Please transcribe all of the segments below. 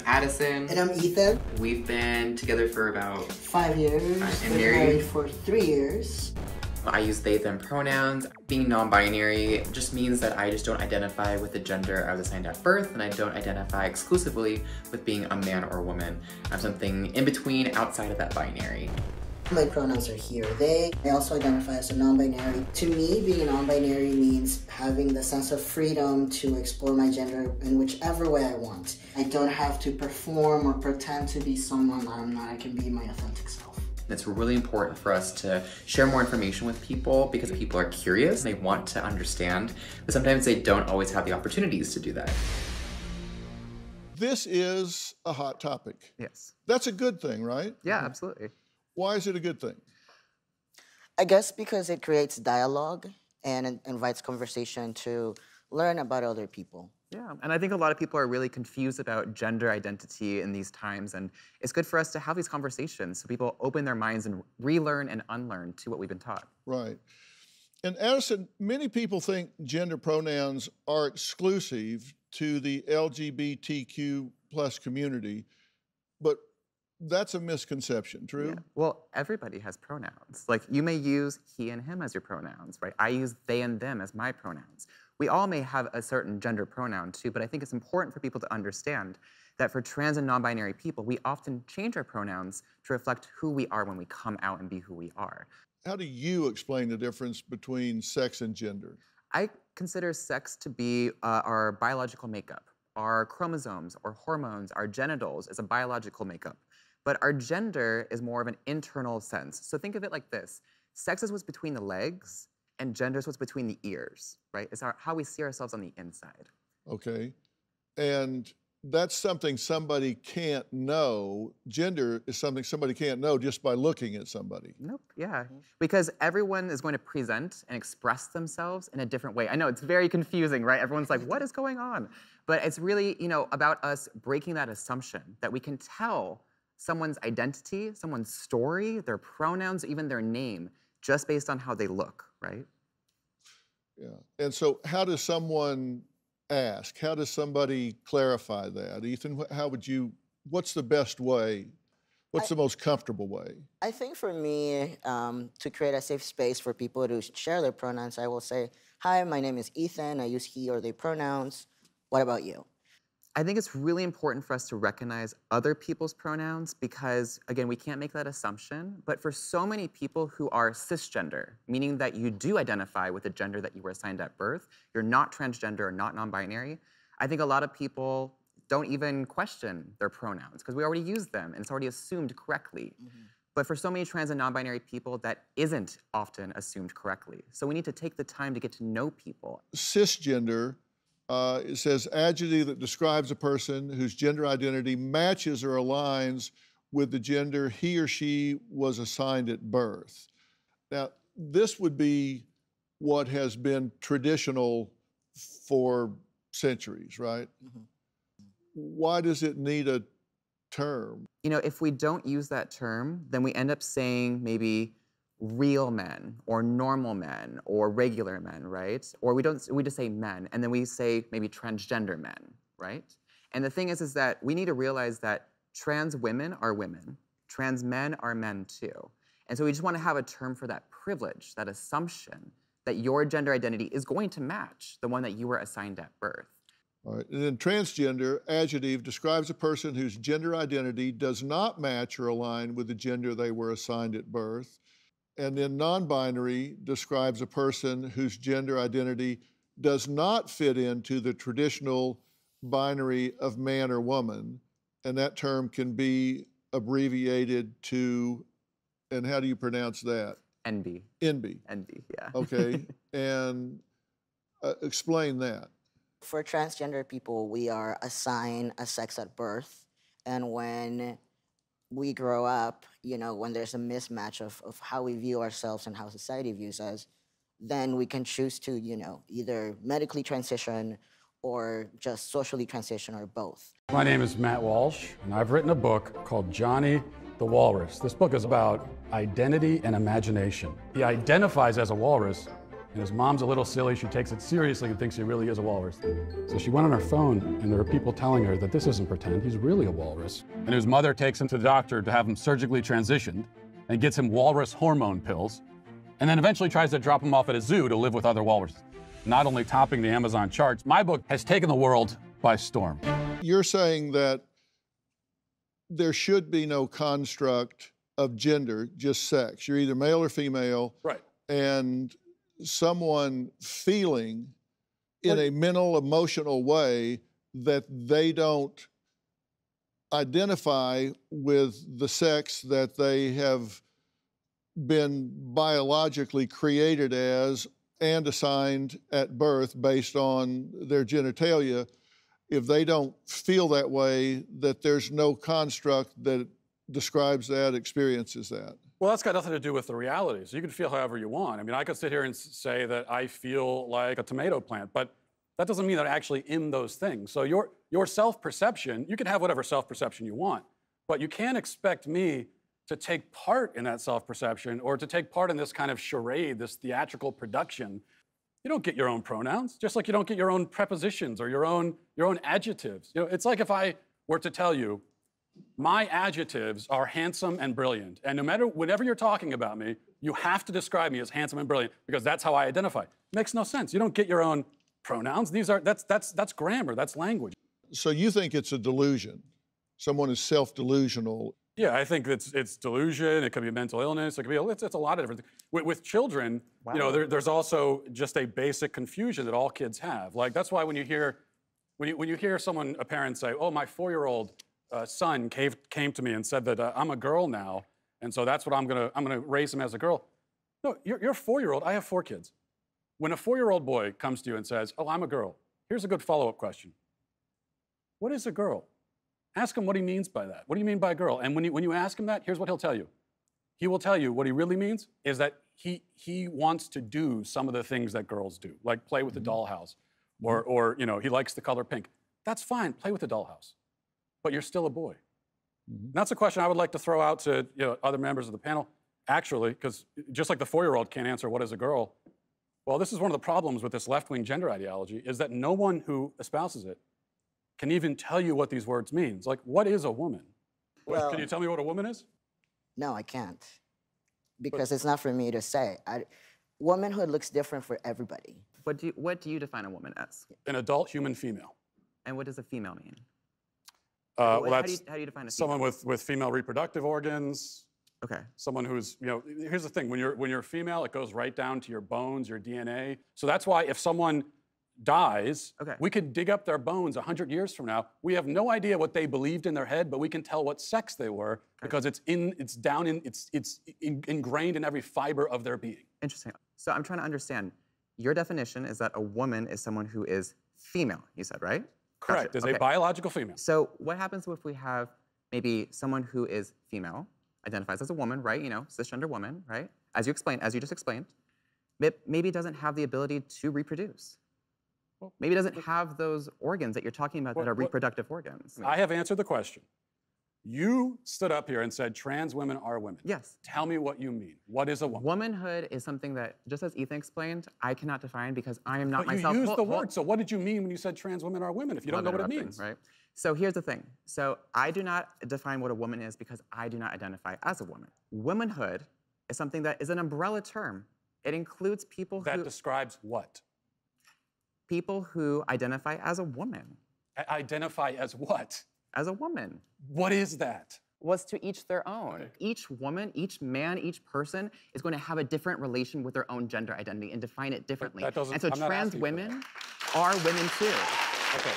Addison. And I'm Ethan. We've been together for about 5 years. And married for 3 years. I use they, them pronouns. Being non-binary just means that I just don't identify with the gender I was assigned at birth, and I don't identify exclusively with being a man or a woman. I'm something in between, outside of that binary. My pronouns are he or they. I also identify as a non-binary. To me, being a non-binary means having the sense of freedom to explore my gender in whichever way I want. I don't have to perform or pretend to be someone that I'm not. I can be my authentic self. It's really important for us to share more information with people because people are curious and they want to understand, but sometimes they don't always have the opportunities to do that. This is a hot topic. Yes. That's a good thing, right? Yeah, absolutely. Why is it a good thing? I guess because it creates dialogue and it invites conversation to learn about other people. Yeah, and I think a lot of people are really confused about gender identity in these times, and it's good for us to have these conversations so people open their minds and relearn and unlearn to what we've been taught. Right. And Addison, many people think gender pronouns are exclusive to the LGBTQ plus community, but that's a misconception, true? Yeah. Well, everybody has pronouns. Like, you may use he and him as your pronouns, right? I use they and them as my pronouns. We all may have a certain gender pronoun too, but I think it's important for people to understand that for trans and non-binary people, we often change our pronouns to reflect who we are when we come out and be who we are. How do you explain the difference between sex and gender? I consider sex to be our biological makeup. Our chromosomes or hormones, our genitals is a biological makeup. But our gender is more of an internal sense. So think of it like this. Sex is what's between the legs, and gender is what's between the ears, right? It's how we see ourselves on the inside. Okay. And that's something somebody can't know. Gender is something somebody can't know just by looking at somebody. Nope, yeah. Because everyone is going to present and express themselves in a different way. I know, it's very confusing, right? Everyone's like, what is going on? But it's really, about us breaking that assumption that we can tell someone's identity, someone's story, their pronouns, even their name, just based on how they look, right? Yeah. And so how does someone ask? How does somebody clarify that? Ethan, what's the best way? What's the most comfortable way? I think for me, to create a safe space for people to share their pronouns, I will say, hi, my name is Ethan. I use he or they pronouns. What about you? I think it's really important for us to recognize other people's pronouns because, again, we can't make that assumption, but for so many people who are cisgender, meaning that you do identify with the gender that you were assigned at birth, you're not transgender or not non-binary, I think a lot of people don't even question their pronouns because we already use them and it's already assumed correctly. Mm-hmm. But for so many trans and non-binary people, that isn't often assumed correctly. So we need to take the time to get to know people. Cisgender, it says adjective that describes a person whose gender identity matches or aligns with the gender he or she was assigned at birth. Now, this would be what has been traditional for centuries, right? Mm-hmm. Why does it need a term? If we don't use that term, then we end up saying maybe real men or normal men or regular men, right? Or we just say men, and then we say maybe transgender men, right? And the thing is that we need to realize that trans women are women, trans men are men too. And so we just want to have a term for that privilege, that assumption that your gender identity is going to match the one that you were assigned at birth. All right, and then transgender, adjective, describes a person whose gender identity does not match or align with the gender they were assigned at birth. And then non-binary describes a person whose gender identity does not fit into the traditional binary of man or woman. And that term can be abbreviated to, and how do you pronounce that? NB. NB. NB, yeah. Okay, and explain that. For transgender people, we are assigned a sex at birth. And when we grow up, when there's a mismatch of how we view ourselves and how society views us, then we can choose to, either medically transition or just socially transition or both. My name is Matt Walsh, and I've written a book called Johnny the Walrus. This book is about identity and imagination. He identifies as a walrus, And his mom's a little silly. She takes it seriously and thinks he really is a walrus. So she went on her phone, and there are people telling her that this isn't pretend. He's really a walrus. And his mother takes him to the doctor to have him surgically transitioned and gets him walrus hormone pills, and then eventually tries to drop him off at a zoo to live with other walruses. Not only topping the Amazon charts, my book has taken the world by storm. You're saying that there should be no construct of gender, just sex. You're either male or female. Right. And someone feeling in a mental, emotional way that they don't identify with the sex that they have been biologically created as and assigned at birth based on their genitalia, if they don't feel that way, that there's no construct that describes that, experiences that. Well, that's got nothing to do with the realities. You can feel however you want. I mean, I could sit here and say that I feel like a tomato plant, but that doesn't mean that I'm actually in those things. So your self-perception, you can have whatever self-perception you want, but you can't expect me to take part in that self-perception or to take part in this kind of charade, this theatrical production. You don't get your own pronouns, just like you don't get your own prepositions or your own adjectives. You know, it's like if I were to tell you, my adjectives are handsome and brilliant, and no matter whenever you're talking about me, you have to describe me as handsome and brilliant because that's how I identify. It makes no sense. You don't get your own pronouns. That's grammar. That's language. So you think it's a delusion? Someone is self-delusional. Yeah, I think it's delusion. It could be a mental illness. It could be it's a lot of different things. With children, wow. You know, there's also just a basic confusion that all kids have. Like that's why when you hear a parent say, "Oh, my 4-year-old son came to me and said that I'm a girl now, and so that's what I'm gonna raise him as a girl." No, you're a 4-year-old. I have 4 kids. When a 4-year-old boy comes to you and says, "Oh, I'm a girl," here's a good follow-up question. What is a girl? Ask him what he means by that. What do you mean by girl? And when you ask him that, here's what he'll tell you. He will tell you what he really means is that he wants to do some of the things that girls do, like play with the dollhouse, or you know, he likes the color pink. That's fine, play with the dollhouse, but you're still a boy. And that's a question I would like to throw out to other members of the panel, actually, because just like the 4-year-old can't answer what is a girl, well, this is one of the problems with this left-wing gender ideology, is that no one who espouses it can even tell you what these words mean. It's like, what is a woman? Well, can you tell me what a woman is? No, I can't. Because it's not for me to say. Womanhood looks different for everybody. What do you define a woman as? An adult human female. And what does a female mean? Well, how do you define a female? Someone with female reproductive organs. Okay. Someone who's, here's the thing, when you're female, it goes right down to your bones, your DNA. So that's why if someone dies, we could dig up their bones 100 years from now. We have no idea what they believed in their head, but we can tell what sex they were because it's ingrained in every fiber of their being. Interesting. So I'm trying to understand. Your definition is that a woman is someone who is female, you said, right? Correct, is a biological female. So what happens if we have maybe someone who is female, identifies as a woman, right? Cisgender woman, right? As you just explained, maybe doesn't have the ability to reproduce. Maybe doesn't have those organs that you're talking about that are reproductive organs. I have answered the question. You stood up here and said trans women are women. Yes. Tell me what you mean. What is a woman? Womanhood is something that, just as Ethan explained, I cannot define because I am not myself. But you used the word, so what did you mean when you said trans women are women if you don't know what it means? Right. So here's the thing. So I do not define what a woman is because I do not identify as a woman. Womanhood is something that is an umbrella term. It includes people who... That describes what? People who identify as a woman. Identify as what? As a woman. What is that? Was to each their own. Each woman, each man, each person is going to have a different relation with their own gender identity and define it differently. And so trans women are women too. Okay.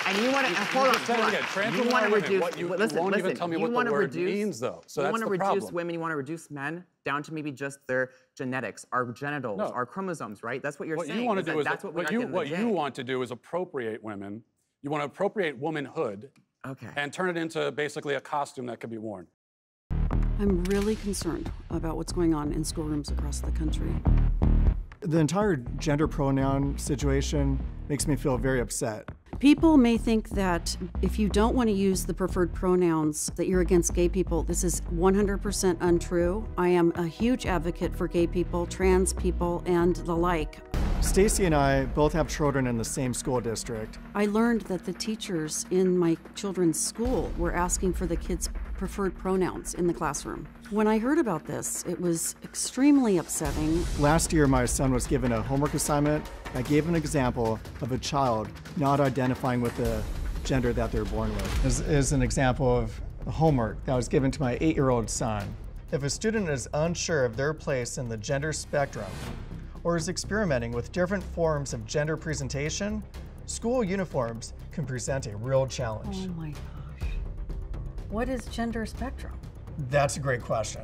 And you want to hold on. Trans women are women. You won't even tell me what the word means, though. So that's the problem. You want to reduce women, you want to reduce men down to maybe just their genetics, our genitals, our chromosomes, right? That's what you're saying. You want to do is what you want to do is appropriate women. You want to appropriate womanhood and turn it into basically a costume that could be worn. I'm really concerned about what's going on in schoolrooms across the country. The entire gender pronoun situation makes me feel very upset. People may think that if you don't want to use the preferred pronouns, that you're against gay people. This is 100% untrue. I am a huge advocate for gay people, trans people, and the like. Stacy and I both have children in the same school district. I learned that the teachers in my children's school were asking for the kids' preferred pronouns in the classroom. When I heard about this, it was extremely upsetting. Last year, my son was given a homework assignment. I gave an example of a child not identifying with the gender that they're born with. This is an example of a homework that was given to my 8-year-old son. If a student is unsure of their place in the gender spectrum, or is experimenting with different forms of gender presentation, school uniforms can present a real challenge. Oh my gosh. What is gender spectrum? That's a great question.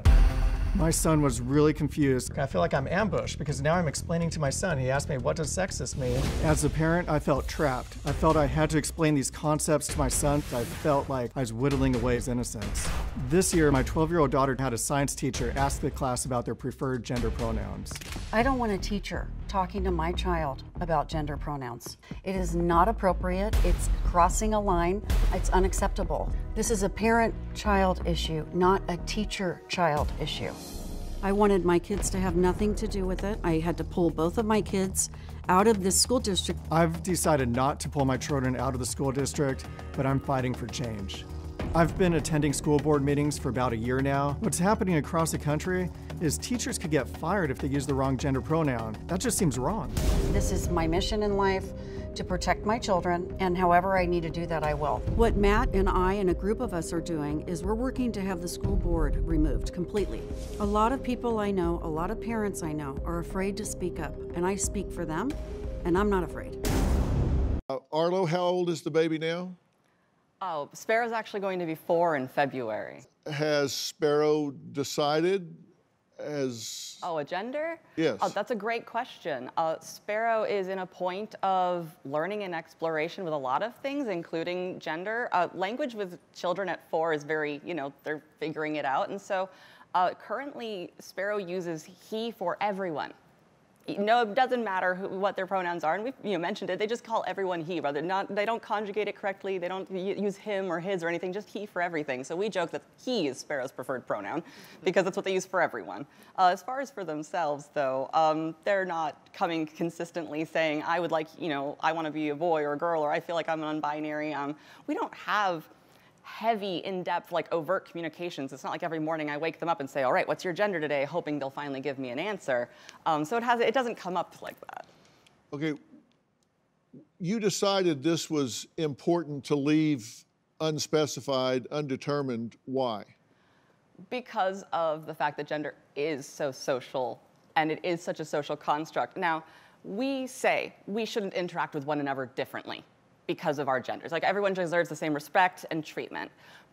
My son was really confused. I feel like I'm ambushed because now I'm explaining to my son. He asked me, what does sexist mean? As a parent, I felt trapped. I felt I had to explain these concepts to my son. I felt like I was whittling away his innocence. This year, my 12-year-old daughter had a science teacher ask the class about their preferred gender pronouns. I don't want a teacher talking to my child about gender pronouns. It is not appropriate. It's crossing a line. It's unacceptable. This is a parent-child issue, not a teacher-child issue. I wanted my kids to have nothing to do with it. I had to pull both of my kids out of this school district. I've decided not to pull my children out of the school district, but I'm fighting for change. I've been attending school board meetings for about a year now. What's happening across the country is teachers could get fired if they use the wrong gender pronoun. That just seems wrong. This is my mission in life, to protect my children, and however I need to do that, I will. What Matt and I and a group of us are doing is we're working to have the school board removed completely. A lot of people I know, a lot of parents I know, are afraid to speak up, and I speak for them, and I'm not afraid. Arlo, how old is the baby now? Oh, Sparrow's actually going to be 4 in February. Has Sparrow decided as... Oh, a gender? Yes. Oh, that's a great question. Sparrow is in a point of learning and exploration with a lot of things, including gender. Language with children at 4 is very, they're figuring it out. And so currently, Sparrow uses he for everyone. No, it doesn't matter what their pronouns are, and we've mentioned it. They just call everyone he, they don't conjugate it correctly. They don't use him or his or anything. Just he for everything. So we joke that he is Sparrow's preferred pronoun because that's what they use for everyone. As far as for themselves, though, they're not coming consistently saying, I would like, I want to be a boy or a girl, or I feel like I'm non-binary. We don't have heavy, in-depth, overt communications. It's not like every morning I wake them up and say, all right, what's your gender today, hoping they'll finally give me an answer. So it doesn't come up like that. Okay, you decided this was important to leave unspecified, undetermined. Why? Because of the fact that gender is so social, and it is such a social construct. Now, we say we shouldn't interact with one another differently because of our genders. Everyone deserves the same respect and treatment.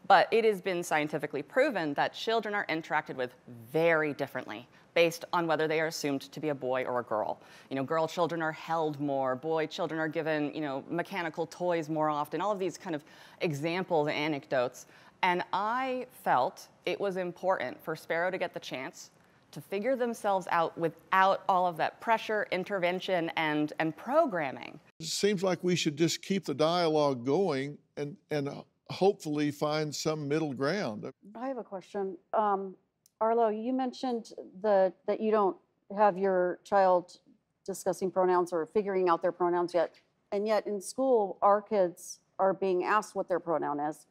But it has been scientifically proven that children are interacted with very differently based on whether they are assumed to be a boy or a girl. Girl children are held more, boy children are given, mechanical toys more often, all of these kind of examples and anecdotes. And I felt it was important for Sparrow to get the chance to figure themselves out without all of that pressure, intervention, and programming. It seems like we should just keep the dialogue going and hopefully find some middle ground. I have a question. Arlo, you mentioned that you don't have your child discussing pronouns or figuring out their pronouns yet, and yet in school, our kids are being asked what their pronoun is.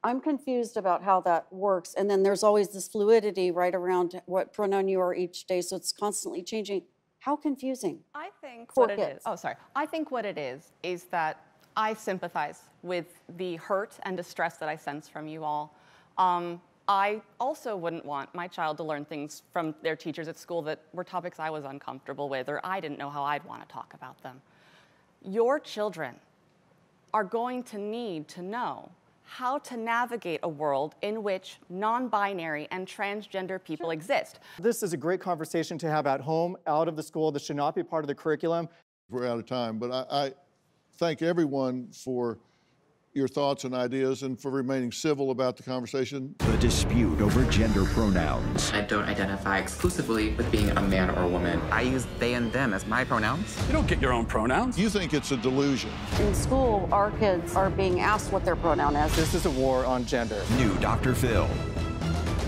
I'm confused about how that works. And then there's always this fluidity right around what pronoun you are each day. So it's constantly changing. How confusing. I think for what kids. It is, oh, sorry. I think what it is that I sympathize with the hurt and distress that I sense from you all. I also wouldn't want my child to learn things from their teachers at school that were topics I was uncomfortable with or I didn't know how I'd want to talk about them. Your children are going to need to know how to navigate a world in which non-binary and transgender people exist. This is a great conversation to have at home, out of the school. This should not be part of the curriculum. We're out of time, but I thank everyone for your thoughts and ideas and for remaining civil about the conversation. The dispute over gender pronouns. I don't identify exclusively with being a man or a woman. I use they and them as my pronouns. You don't get your own pronouns. You think it's a delusion. In school, our kids are being asked what their pronoun is. This is a war on gender. New Dr. Phil.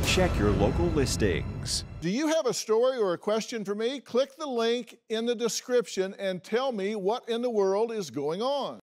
Check your local listings. Do you have a story or a question for me? Click the link in the description and tell me what in the world is going on.